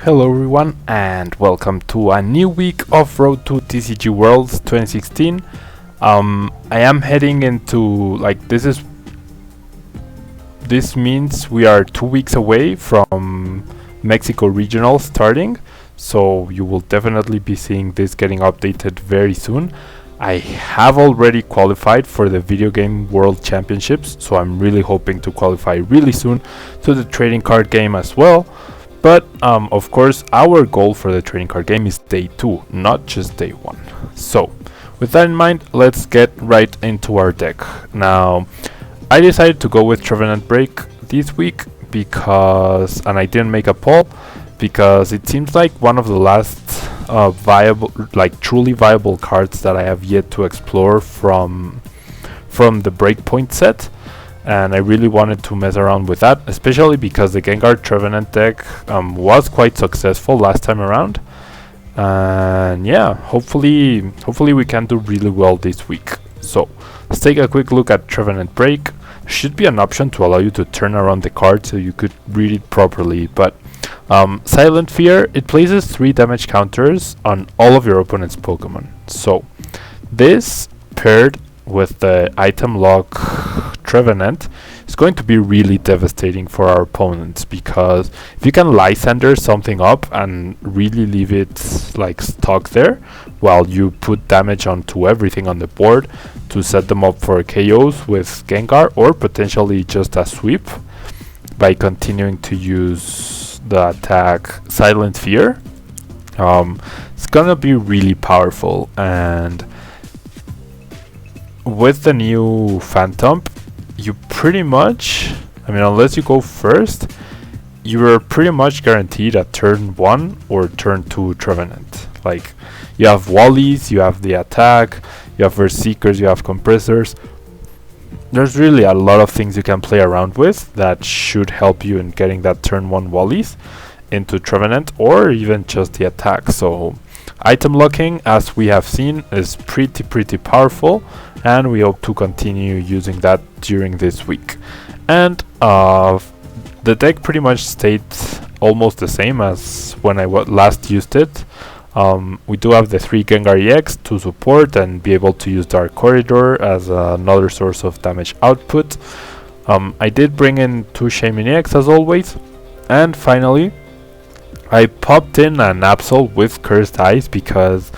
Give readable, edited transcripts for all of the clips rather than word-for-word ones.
Hello everyone and welcome to a new week of Road to TCG Worlds 2016. I am heading into this means we are 2 weeks away from Mexico Regional starting, so you will definitely be seeing this getting updated very soon. I have already qualified for the Video Game World Championships, so I'm really hoping to qualify really soon to the trading card game as well. But of course our goal for the trading card game is day 2, not just day 1. So with that in mind, let's get right into our deck. Now I decided to go with Trevenant BREAK this week because, and I didn't make a poll, because it seems like one of the last truly viable cards that I have yet to explore from the Breakpoint set. And I really wanted to mess around with that, especially because the Gengar Trevenant deck was quite successful last time around. And yeah, hopefully we can do really well this week. So let's take a quick look at Trevenant BREAK. Should be an option to allow you to turn around the card so you could read it properly, but Silent Fear, it places 3 damage counters on all of your opponent's Pokemon. So this paired with the item lock Trevenant is going to be really devastating for our opponents, because if you can Lysander something up and really leave it like stuck there while you put damage onto everything on the board to set them up for KOs with Gengar, or potentially just a sweep by continuing to use the attack Silent Fear, it's gonna be really powerful. And with the new Phantom, you pretty much, unless you go first, you're pretty much guaranteed a turn 1 or turn 2 Trevenant. Like, you have Wallies, you have the attack, you have Verse Seekers, you have Compressors. There's really a lot of things you can play around with that should help you in getting that turn 1 Wallies into Trevenant, or even just the attack. So item locking, as we have seen, is pretty powerful, and we hope to continue using that during this week. And the deck pretty much stayed almost the same as when I last used it. We do have the 3 Gengar-EX to support and be able to use Dark Corridor as another source of damage output. I did bring in 2 Shaymin-EX as always, and finally I popped in an Absol with Cursed Eyes, because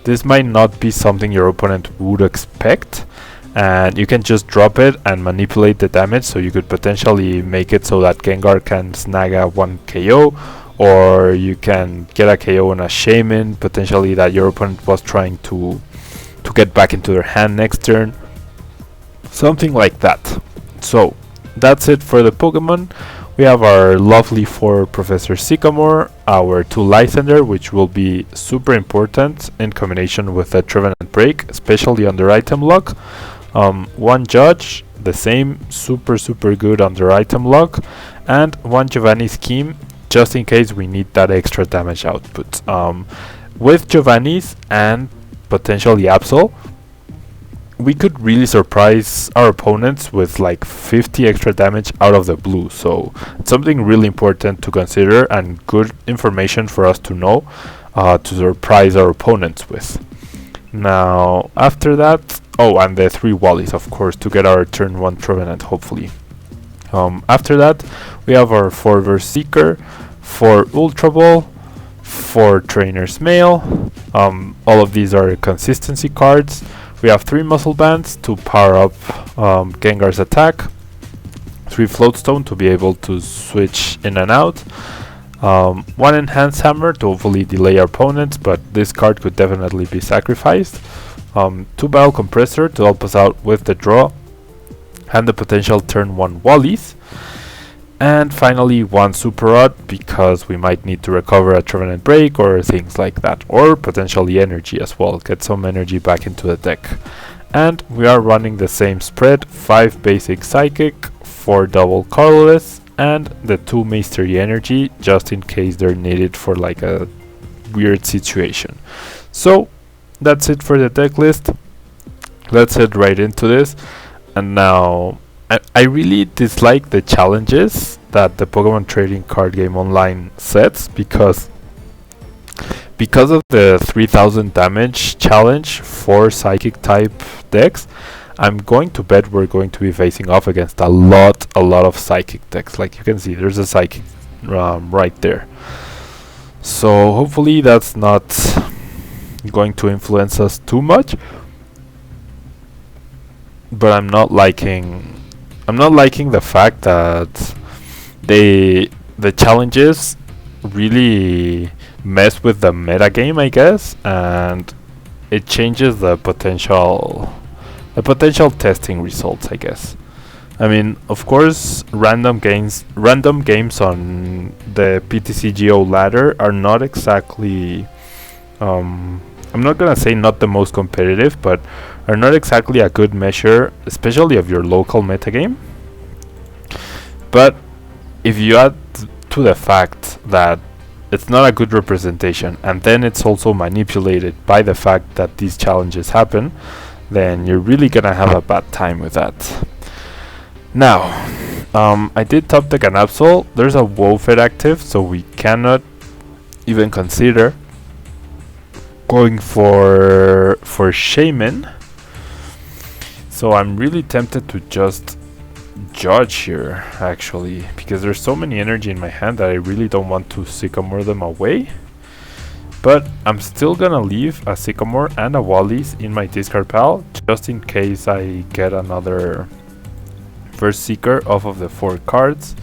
this might not be something your opponent would expect, and you can just drop it and manipulate the damage, so you could potentially make it so that Gengar can snag a 1 KO, or you can get a KO on a Shaymin, potentially that your opponent was trying to get back into their hand next turn. Something like that. So that's it for the Pokemon. We have our lovely 4 Professor Sycamore, our 2 Lysander, which will be super important in combination with the Trevenant BREAK, especially under item lock. 1 Judge, the same, super good under item lock, and 1 Giovanni Scheme, just in case we need that extra damage output. With Giovanni's and potentially Absol, we could really surprise our opponents with like 50 extra damage out of the blue, so it's something really important to consider and good information for us to know to surprise our opponents with. Now after that, and the 3 Wallies of course to get our turn 1 Trevenant hopefully. After that we have our 4 Verse Seeker, 4 Ultra Ball, 4 Trainer's Mail. All of these are consistency cards. We have 3 Muscle Bands to power up Gengar's attack, 3 Floatstone to be able to switch in and out, 1 Enhanced Hammer to hopefully delay our opponents, but this card could definitely be sacrificed, 2 Battle Compressor to help us out with the draw and the potential turn 1 Wallies, and finally 1 Super Rod, because we might need to recover a Trevenant BREAK or things like that, or potentially energy as well, get some energy back into the deck. And we are running the same spread, 5 basic Psychic, 4 double Colorless, and the 2 Mystery Energy, just in case they're needed for like a weird situation. So that's it for the deck list. Let's head right into this. And now I really dislike the challenges that the Pokemon trading card game online sets because of the 3000 damage challenge for psychic type decks. I'm going to bet we're going to be facing off against a lot of psychic decks. Like you can see, there's a psychic right there. So hopefully that's not going to influence us too much. But I'm not liking the fact that the challenges really mess with the meta game, I guess, and it changes the potential testing results, I guess. I mean, of course, random games on the PTCGO ladder are not exactly I'm not gonna say not the most competitive, but are not exactly a good measure, especially of your local metagame. But if you add to the fact that it's not a good representation, and then it's also manipulated by the fact that these challenges happen, then you're really gonna have a bad time with that. Now, I did top deck an Absol. There's a Wofed active, so we cannot even consider going for Shaymin. So I'm really tempted to just judge here, actually, because there's so many energy in my hand that I really don't want to Sycamore them away. But I'm still gonna leave a Sycamore and a Wallis in my discard pile, just in case I get another First Seeker off of the 4 cards.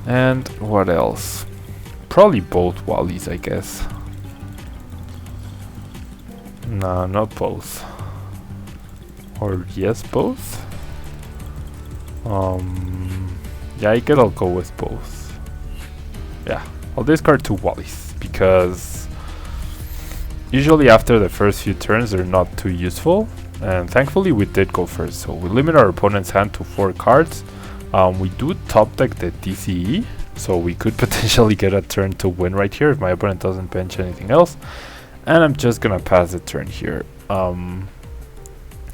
And what else? Probably both Wallis, I guess. No, not both. Or yes, both? Yeah, I guess I'll go with both. Yeah, I'll discard 2 Wallis because usually after the first few turns they're not too useful, and thankfully we did go first, so we limit our opponent's hand to 4 cards. We do top deck the DCE, so we could potentially get a turn to win right here if my opponent doesn't bench anything else, and I'm just gonna pass the turn here.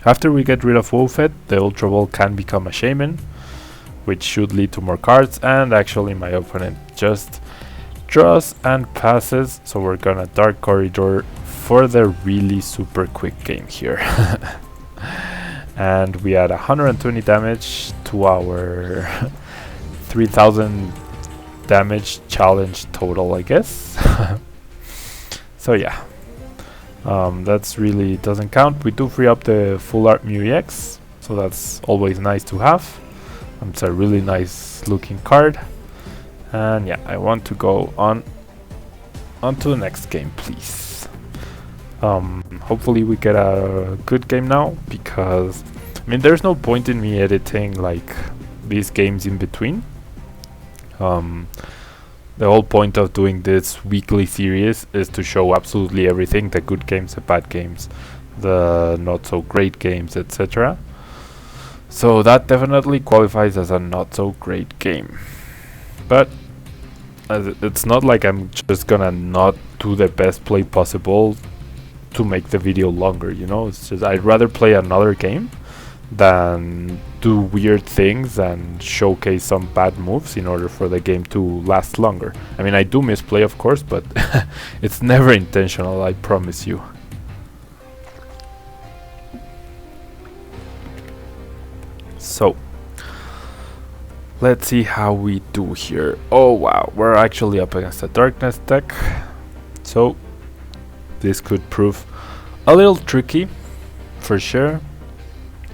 After we get rid of Wofed, the Ultra Ball can become a Shaymin, which should lead to more cards, and actually my opponent just draws and passes, so we're gonna Dark Corridor for the really super quick game here. And we add 120 damage to our 3000 damage challenge total, I guess. So yeah, that's really doesn't count. We do free up the full art Mew-EX, so that's always nice to have. It's a really nice looking card. And yeah, I want to go on to the next game, please. Hopefully we get a good game now, because I mean there's no point in me editing like these games in between. The whole point of doing this weekly series is to show absolutely everything, the good games, the bad games, the not so great games, etc. So that definitely qualifies as a not so great game. But it's not like I'm just gonna not do the best play possible to make the video longer, you know? It's just I'd rather play another game than do weird things and showcase some bad moves in order for the game to last longer. I mean, I do misplay, of course, but it's never intentional, I promise you. So let's see how we do here. Oh wow, we're actually up against a Darkness deck, so this could prove a little tricky for sure.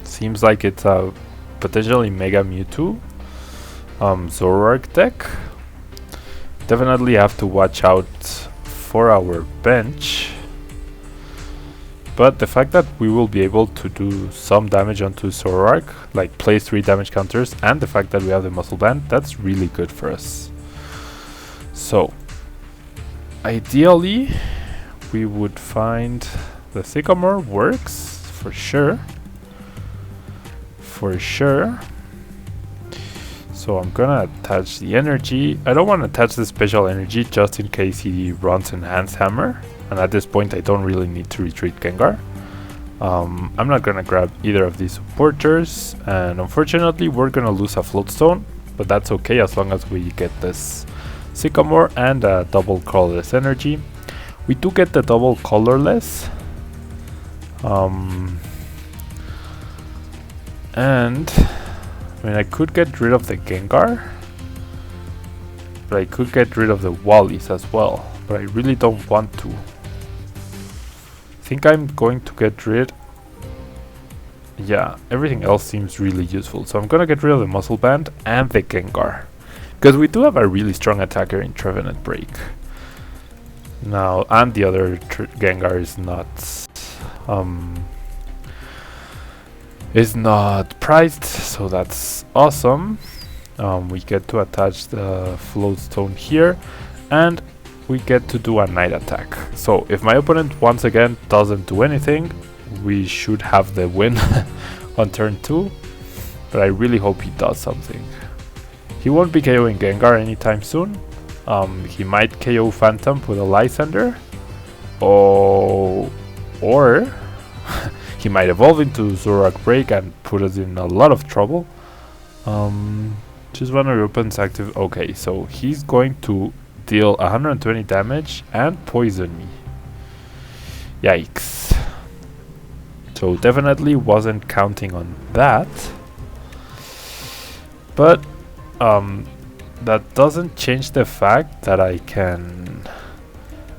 Seems like it's a potentially Mega Mewtwo Zoroark deck. Definitely have to watch out for our bench, but the fact that we will be able to do some damage onto Zoroark, like place 3 damage counters, and the fact that we have the Muscle Band, that's really good for us. So ideally we would find the Sycamore works for sure. So I'm gonna attach the energy. I don't want to attach the special energy just in case he runs Enhanced Hammer, and at this point I don't really need to retreat Gengar. I'm not gonna grab either of these supporters, and unfortunately we're gonna lose a floatstone, but that's okay as long as we get this Sycamore and a double colorless energy. We do get the double colorless, and I mean I could get rid of the Gengar, but I could get rid of the Wallies as well, but I really don't want to. I think I'm going to get rid... Yeah, everything else seems really useful, so I'm gonna get rid of the Muscle Band and the Gengar, because we do have a really strong attacker in Trevenant BREAK. Now, and the other Gengar is not priced, so that's awesome. We get to attach the floatstone here, and we get to do a night attack. So if my opponent once again doesn't do anything, we should have the win on turn 2, but I really hope he does something. He won't be KOing Gengar anytime soon. He might KO Phantom with a Lysandre, or he might evolve into Zoroark Break and put us in a lot of trouble. Just when our opponent's active. Okay, so he's going to deal 120 damage and poison me. Yikes. So definitely wasn't counting on that. But that doesn't change the fact that I can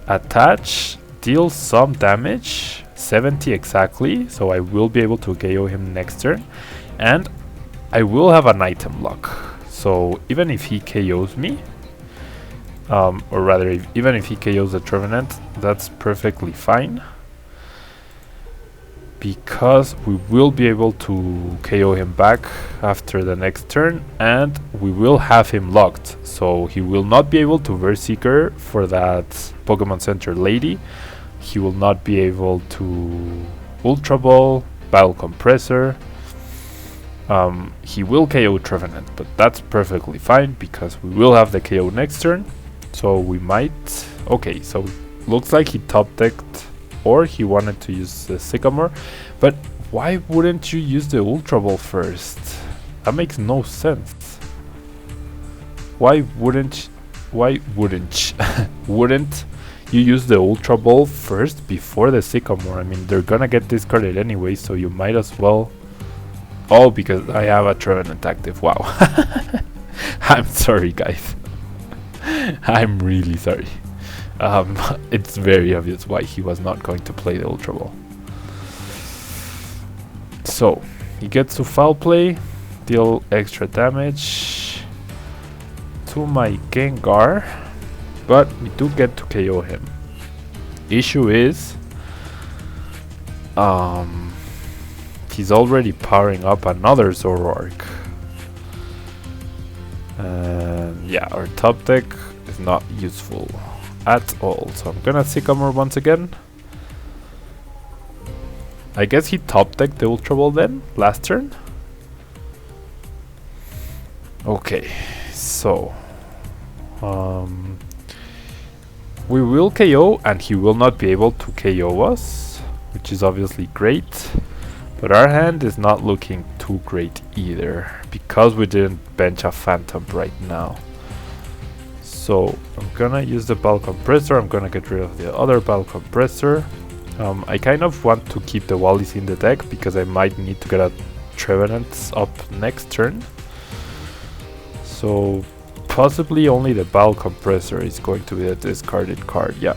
attach, deal some damage, 70 exactly, so I will be able to KO him next turn, and I will have an item lock. So even if he KOs me, or rather even if he KOs the Trevenant, that's perfectly fine, because we will be able to KO him back after the next turn, and we will have him locked, so he will not be able to Verseeker for that Pokemon Center lady. He will not be able to Ultra Ball, Battle Compressor. He will KO Trevenant, but that's perfectly fine because we will have the KO next turn. So we might... Okay, so looks like he top decked, or he wanted to use the Sycamore, but why wouldn't you use the Ultra Ball first? That makes no sense. Why wouldn't wouldn't you use the Ultra Ball first before the Sycamore? I mean, they're gonna get discarded anyway, so you might as well... Oh, because I have a Trevenant active. Wow. I'm sorry, guys. I'm really sorry. It's very obvious why he was not going to play the Ultra Ball. So, he gets to Foul Play, deal extra damage to my Gengar, but we do get to KO him. Issue is, he's already powering up another Zoroark. And yeah, our top deck is not useful at all. So I'm gonna Sycamore once again. I guess he top decked the Ultra Ball then, last turn. Okay, so we will KO and he will not be able to KO us, which is obviously great. But our hand is not looking too great either, because we didn't bench a Phantom right now. So I'm gonna use the Battle Compressor, I'm gonna get rid of the other Battle Compressor. I kind of want to keep the Wallies in the deck, because I might need to get a Trevenant up next turn. So possibly only the Battle Compressor is going to be the discarded card, yeah.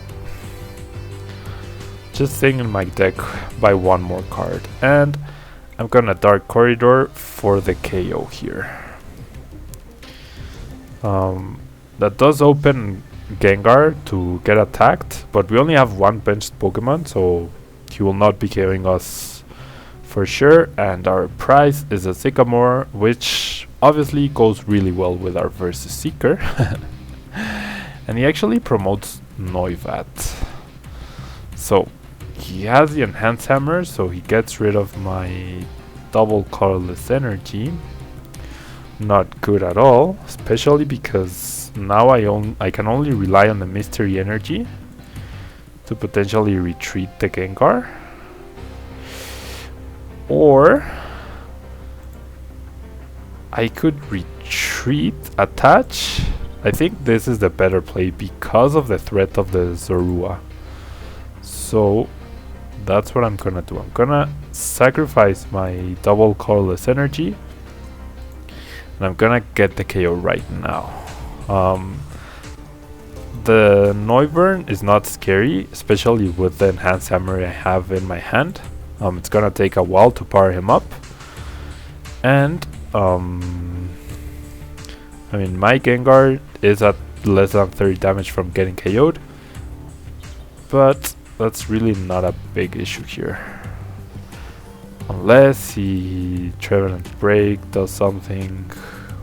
Just staying in my deck by one more card, and I'm gonna Dark Corridor for the KO here. That does open Gengar to get attacked, but we only have one benched Pokemon, so he will not be KOing us for sure, and our prize is a Sycamore, which obviously goes really well with our Versus Seeker. And he actually promotes Noivat. So he has the Enhanced Hammer, so he gets rid of my double colorless energy. Not good at all, especially because now I can only rely on the mystery energy to potentially retreat the Gengar. Or I could retreat, attach. I think this is the better play because of the threat of the Zorua. So that's what I'm gonna do. I'm gonna sacrifice my double colorless energy, and I'm gonna get the KO right now. The Noivern is not scary, especially with the enhanced hammer I have in my hand. It's gonna take a while to power him up, and I mean, my Gengar is at less than 30 damage from getting KO'd, but that's really not a big issue here. Unless he Trevenant BREAK does something.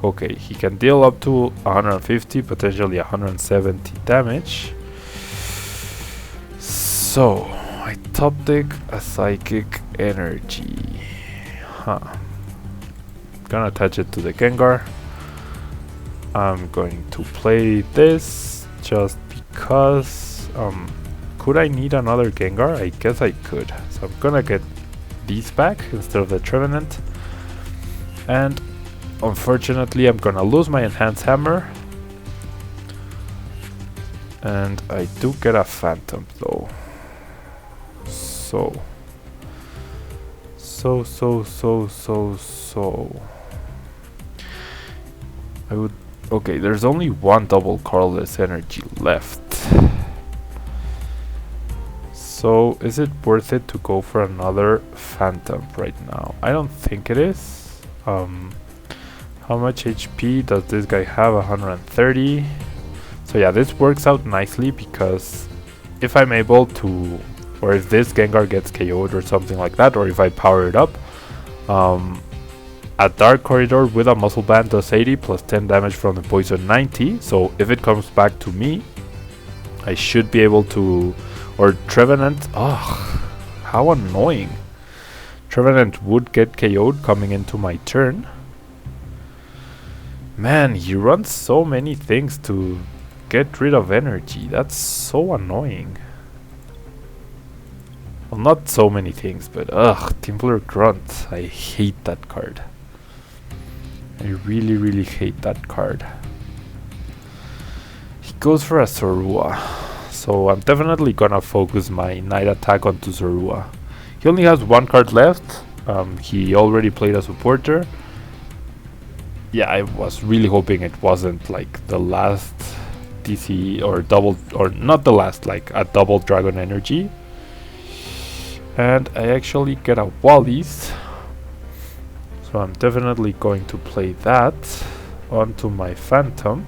Okay, he can deal up to 150, potentially 170 damage. So, I top deck a Psychic Energy. Gonna attach it to the Gengar. I'm going to play this just because. Could I need another Gengar? I guess I could. So I'm gonna get these back instead of the Trevenant. And unfortunately I'm gonna lose my enhanced hammer. And I do get a Phantom though. So I would. Okay, there's only one double colorless energy left. So is it worth it to go for another Phantom right now? I don't think it is. How much HP does this guy have? 130. So yeah, this works out nicely because if I'm able to, or if this Gengar gets KO'd or something like that, or if I power it up, a Dark Corridor with a Muscle Band does 80 plus 10 damage from the poison, 90. So if it comes back to me, I should be able to. Or Trevenant. Oh, how annoying. Trevenant would get KO'd coming into my turn. Man, he runs so many things to get rid of energy. That's so annoying. Well, not so many things, but ugh, Timpler Grunt. I hate that card. I really, really hate that card. He goes for a Zorua. So I'm definitely gonna focus my Night Attack onto Zorua. He only has one card left. He already played a supporter. Yeah, I was really hoping it wasn't like the last DC or double, or not the last, like a double Dragon Energy. And I actually get a Wallis. So I'm definitely going to play that onto my Phantom.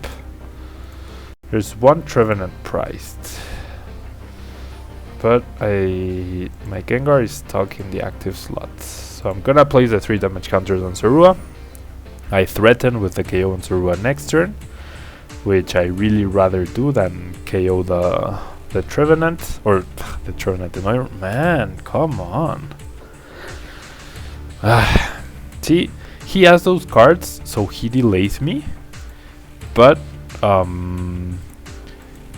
There's one Trevenant priced, but my Gengar is stuck in the active slots. So I'm gonna place the 3 damage counters on Zorua. I threaten with the KO on Zorua next turn, which I really rather do than KO the Trevenant, or the Trevenant. Man, come on. See, he has those cards, so he delays me, but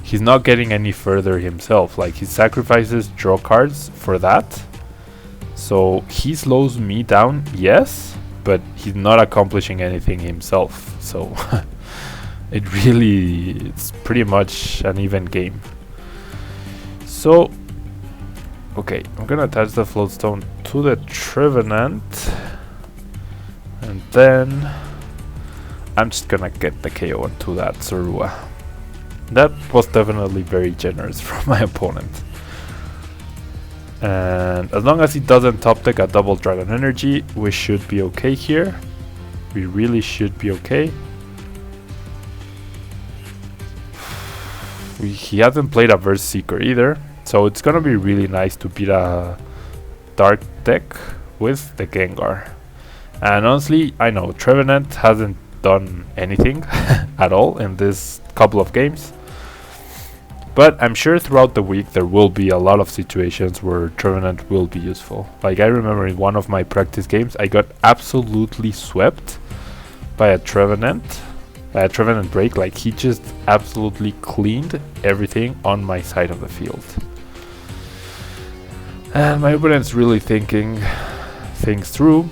he's not getting any further himself. Like, he sacrifices draw cards for that, so he slows me down, yes, but he's not accomplishing anything himself. So it's pretty much an even game. So okay, I'm gonna attach the Floatstone to the Trevenant, and then I'm just gonna get the KO onto that Zorua. That was definitely very generous from my opponent. And as long as he doesn't top deck a double Dragon Energy, we should be okay here. We really should be okay. He hasn't played a Verse Seeker either, so it's gonna be really nice to beat a Dark deck with the Gengar. And honestly, I know Trevenant hasn't done anything at all in this couple of games, but I'm sure throughout the week there will be a lot of situations where Trevenant will be useful. Like, I remember in one of my practice games I got absolutely swept by a Trevenant BREAK. Like, he just absolutely cleaned everything on my side of the field. And my opponent's really thinking things through.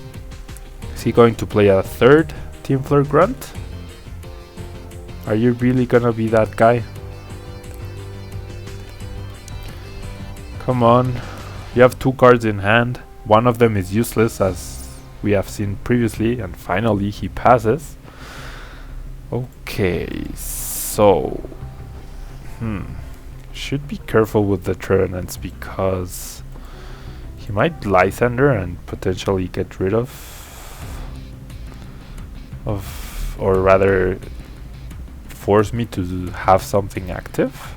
Is he going to play a third Team Flare Grunt? Are you really gonna be that guy? Come on. You have 2 cards in hand. One of them is useless, as we have seen previously, and finally he passes. Okay, so should be careful with the Trevenants, because he might Lysander and potentially get rid of, or rather force me to have something active.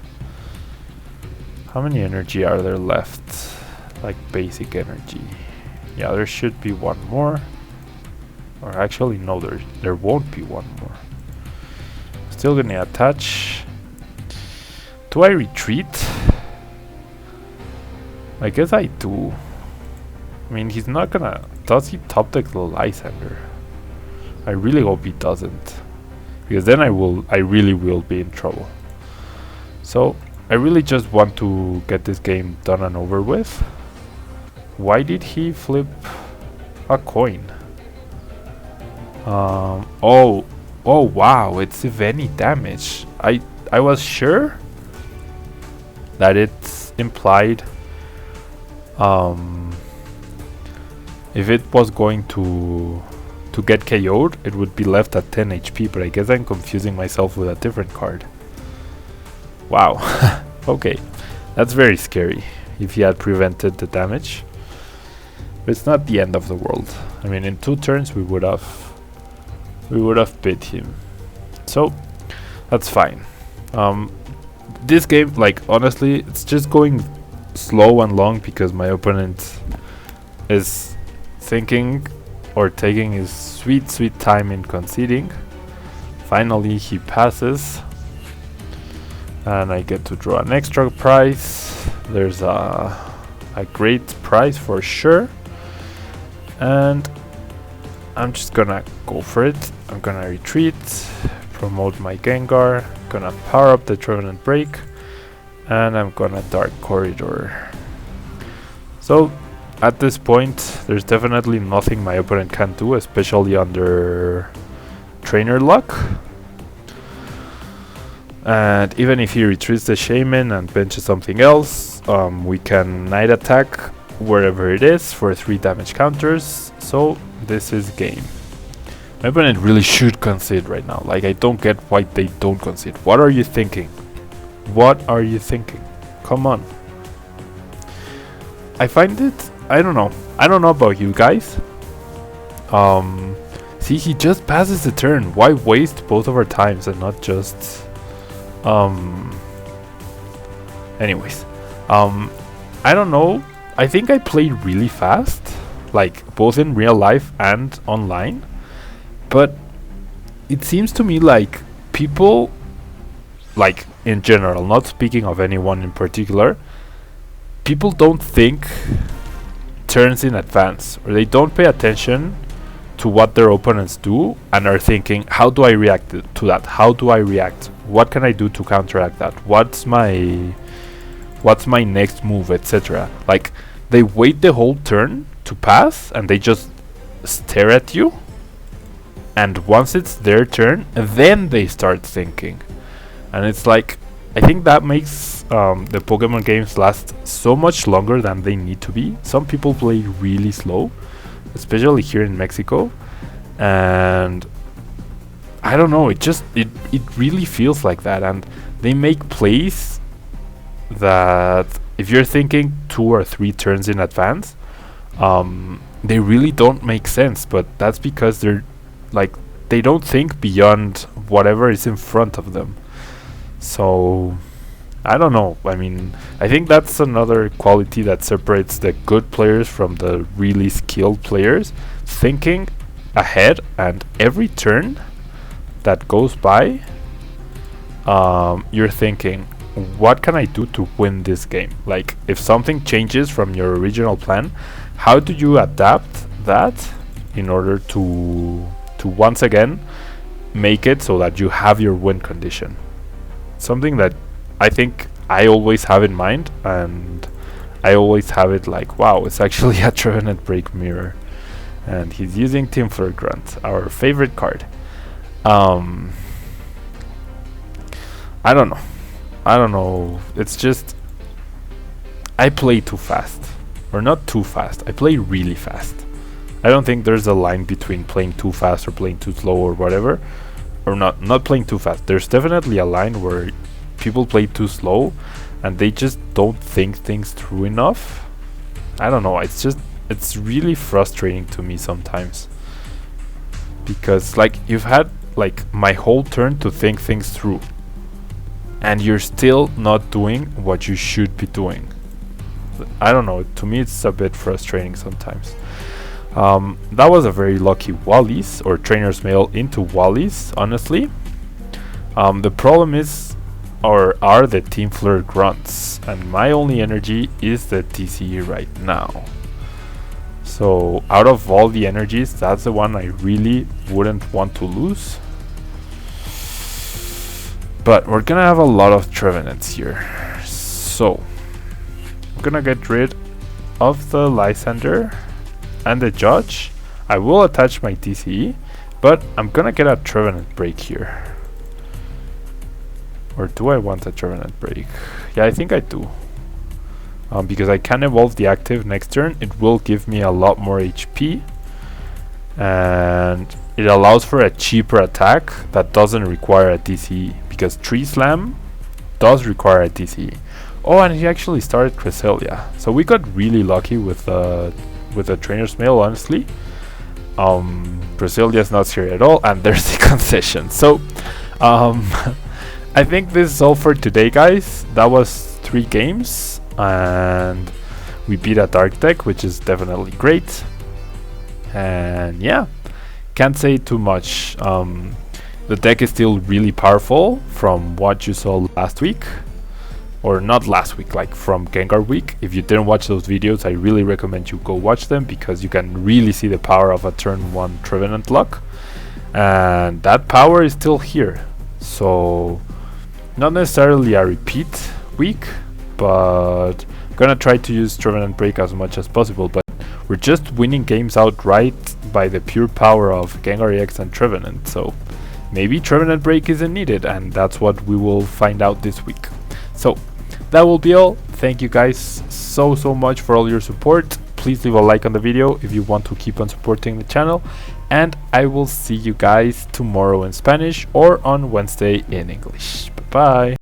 How many energy are there left? Like basic energy. Yeah, there should be one more. Or actually no, there won't be one more. Still gonna attach. Do I retreat? I guess I do. I mean, he's not gonna... Does he top deck the Lysander? I really hope he doesn't, because then I really will be in trouble. So I really just want to get this game done and over with. Why did he flip a coin? Oh wow, it's if any damage. I was sure that it's implied if it was going to get KO'd, it would be left at 10 HP, but I guess I'm confusing myself with a different card. Wow. Okay, that's very scary if he had prevented the damage. But it's not the end of the world. I mean, in 2 turns we would have beat him. So that's fine. This game, like, honestly, it's just going slow and long because my opponent is thinking or taking his sweet time in conceding. Finally he passes, and I get to draw an extra prize. There's a great prize for sure, and I'm just gonna go for it. I'm gonna retreat, promote my Gengar, gonna power up the Trevenant BREAK, and I'm gonna Dark Corridor. So at this point, there's definitely nothing my opponent can do, especially under trainer luck. And even if he retreats the Shaymin and benches something else, we can Night Attack wherever it is for 3 damage counters. So this is game. My opponent really should concede right now. Like, I don't get why they don't concede. What are you thinking? What are you thinking? Come on. I find it... I don't know about you guys. See, he just passes the turn. Why waste both of our times and not just... Anyways. I don't know. I think I played really fast. Like, both in real life and online. But it seems to me like people... Like, in general, not speaking of anyone in particular, people don't think turns in advance, or they don't pay attention to what their opponents do and are thinking, how do I react to that? How do I react? What can I do to counteract that? What's my next move, etc. Like, they wait the whole turn to pass and they just stare at you, and once it's their turn, then they start thinking. And it's like, I think that makes the Pokemon games last so much longer than they need to be. Some people play really slow, especially here in Mexico, and I don't know, it really feels like that. And they make plays that if you're thinking 2 or 3 turns in advance, they really don't make sense, but that's because they're like, they don't think beyond whatever is in front of them. So I don't know. I mean, I think that's another quality that separates the good players from the really skilled players. Thinking ahead, and every turn that goes by, you're thinking, what can I do to win this game? Like, if something changes from your original plan, how do you adapt that in order to once again make it so that you have your win condition? Something that I think I always have in mind, and I always have it like, wow, it's actually a Trevenant BREAK mirror. And he's using Team Flare Grunt, our favorite card. I don't know. I don't know. It's just I play too fast. Or not too fast. I play really fast. I don't think there's a line between playing too fast or playing too slow or whatever. Or not playing too fast. There's definitely a line where people play too slow and they just don't think things through enough. I don't know. It's really frustrating to me sometimes. Because like you've had like my whole turn to think things through. And you're still not doing what you should be doing. I don't know, to me it's a bit frustrating sometimes. That was a very lucky Wallis, or Trainer's Mail into Wallis, honestly. The problem is, or are the Team Flare Grunts, and my only energy is the TCG right now. So out of all the energies, that's the one I really wouldn't want to lose. But we're gonna have a lot of Trevenants here. So I'm gonna get rid of the Lysander and the Judge. I will attach my TCE, but I'm gonna get a Trevenant break here. Or do I want a Trevenant break? Yeah, I think I do. Because I can evolve the active next turn. It will give me a lot more HP. And it allows for a cheaper attack that doesn't require a TCE. Because Tree Slam does require a TCE. Oh, and he actually started Cresselia. So we got really lucky with the Trainer's Mail, honestly. Cresselia is not here at all, and there's the concession. So, I think this is all for today, guys. That was 3 games, and we beat a Dark deck, which is definitely great. And yeah, can't say too much. The deck is still really powerful from what you saw last week. Or not last week, like from Gengar week. If you didn't watch those videos, I really recommend you go watch them, because you can really see the power of a turn 1 Trevenant luck. And that power is still here. So not necessarily a repeat week, but I'm gonna try to use Trevenant Break as much as possible. But we're just winning games outright by the pure power of Gengar-EX and Trevenant. So maybe Trevenant Break isn't needed, and that's what we will find out this week. So that will be all. Thank you guys so much for all your support. Please leave a like on the video if you want to keep on supporting the channel, and I will see you guys tomorrow in Spanish or on Wednesday in English. Bye bye.